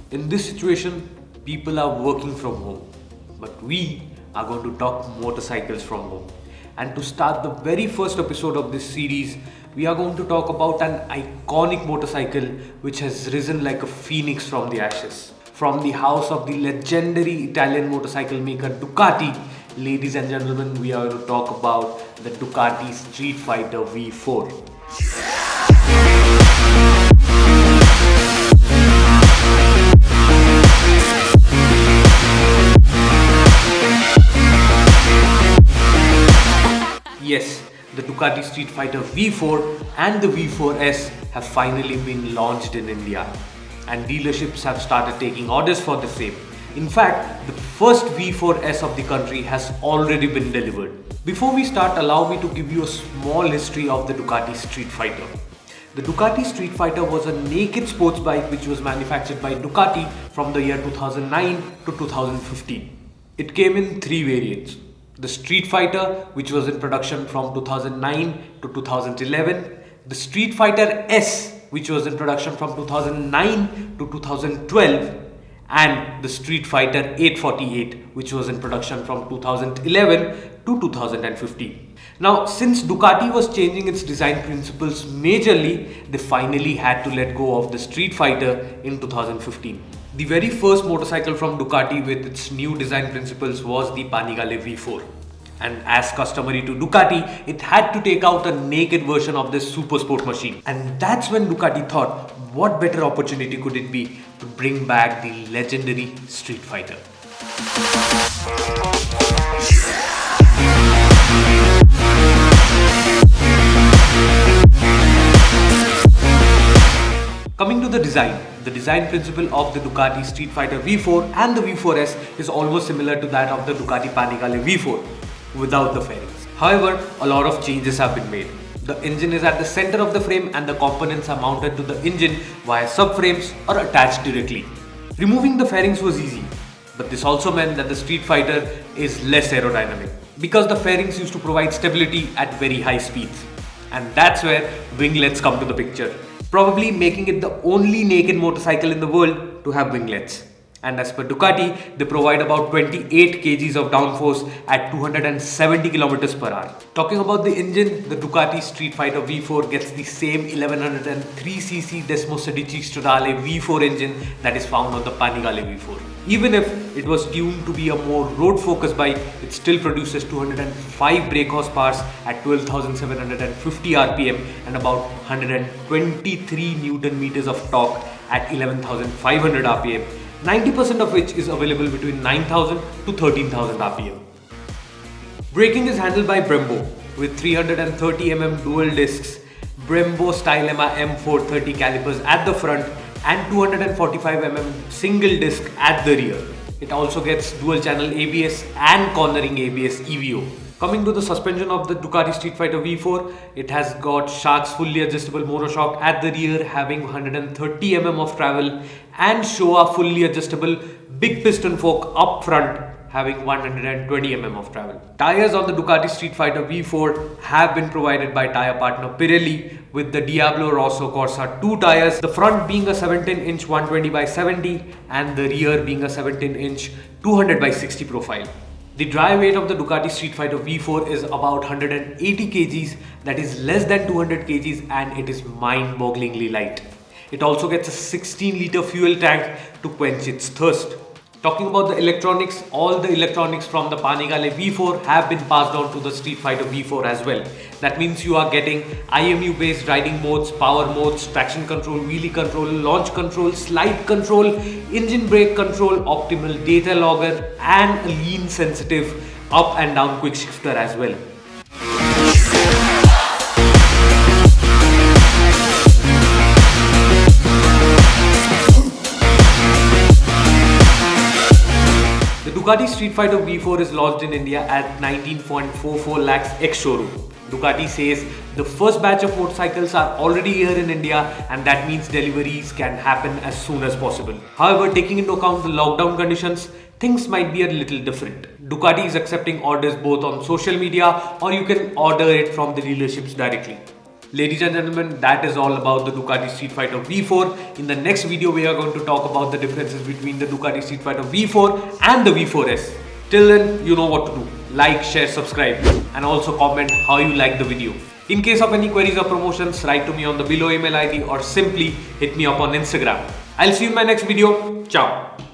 In this situation, people are working from home, but we are going to talk motorcycles from home. And to start the very first episode of this series, we are going to talk about an iconic motorcycle which has risen like a phoenix from the ashes. From the house of the legendary Italian motorcycle maker Ducati, ladies and gentlemen, we are going to talk about the Ducati Streetfighter V4. Yes, the Ducati Streetfighter V4 and the V4S have finally been launched in India, and dealerships have started taking orders for the same. In fact, the first V4S of the country has already been delivered. Before we start, allow me to give you a small history of the Ducati Streetfighter. The Ducati Streetfighter was a naked sports bike which was manufactured by Ducati from the year 2009 to 2015. It came in three variants. The Streetfighter, which was in production from 2009 to 2011, the Streetfighter S, which was in production from 2009 to 2012, and the Streetfighter 848, which was in production from 2011 to 2015. Now, since Ducati was changing its design principles majorly, they finally had to let go of the Streetfighter in 2015. The very first motorcycle from Ducati with its new design principles was the Panigale V4. And as customary to Ducati, it had to take out a naked version of this super sport machine. And that's when Ducati thought, what better opportunity could it be to bring back the legendary Streetfighter? Coming to the design principle of the Ducati Streetfighter V4 and the V4S is almost similar to that of the Ducati Panigale V4 without the fairings. However, a lot of changes have been made. The engine is at the center of the frame and the components are mounted to the engine via subframes or attached directly. Removing the fairings was easy, but this also meant that the Streetfighter is less aerodynamic because the fairings used to provide stability at very high speeds. And that's where winglets come to the picture, probably making it the only naked motorcycle in the world to have winglets. And as per Ducati, they provide about 28 kgs of downforce at 270 km per hour. Talking about the engine, the Ducati Streetfighter V4 gets the same 1103cc Desmosedici Stradale V4 engine that is found on the Panigale V4. Even if it was tuned to be a more road-focused bike, it still produces 205 brake horsepower at 12,750 rpm and about 123 Newton meters of torque at 11,500 rpm. 90% of which is available between 9,000 to 13,000 rpm. Braking is handled by Brembo with 330mm dual discs, Brembo Stylema M430 calipers at the front and 245mm single disc at the rear. It also gets dual channel ABS and cornering ABS EVO. Coming to the suspension of the Ducati Streetfighter V4, it has got Shark's fully adjustable monoshock at the rear having 130mm of travel and Showa fully adjustable big piston fork up front having 120mm of travel. Tires on the Ducati Streetfighter V4 have been provided by tyre partner Pirelli with the Diablo Rosso Corsa 2 tires, the front being a 17-inch 120 by 70 and the rear being a 17-inch 200 by 60 profile. The dry weight of the Ducati Streetfighter V4 is about 180 kgs, that is less than 200 kgs, and it is mind-bogglingly light. It also gets a 16-litre fuel tank to quench its thirst. Talking about the electronics, all the electronics from the Panigale V4 have been passed on to the Streetfighter V4 as well. That means you are getting IMU based riding modes, power modes, traction control, wheelie control, launch control, slide control, engine brake control, optimal data logger and a lean sensitive up and down quick shifter as well. The Ducati Streetfighter V4 is launched in India at 19.44 lakhs ex-showroom. Ducati says the first batch of motorcycles are already here in India, and that means deliveries can happen as soon as possible. However, taking into account the lockdown conditions, things might be a little different. Ducati is accepting orders both on social media, or you can order it from the dealerships directly. Ladies and gentlemen, that is all about the Ducati Streetfighter V4. In the next video, we are going to talk about the differences between the Ducati Streetfighter V4 and the V4S. Till then, you know what to do. Like, share, subscribe, and also comment how you like the video. In case of any queries or promotions, write to me on the below email ID or simply hit me up on Instagram. I'll see you in my next video. Ciao.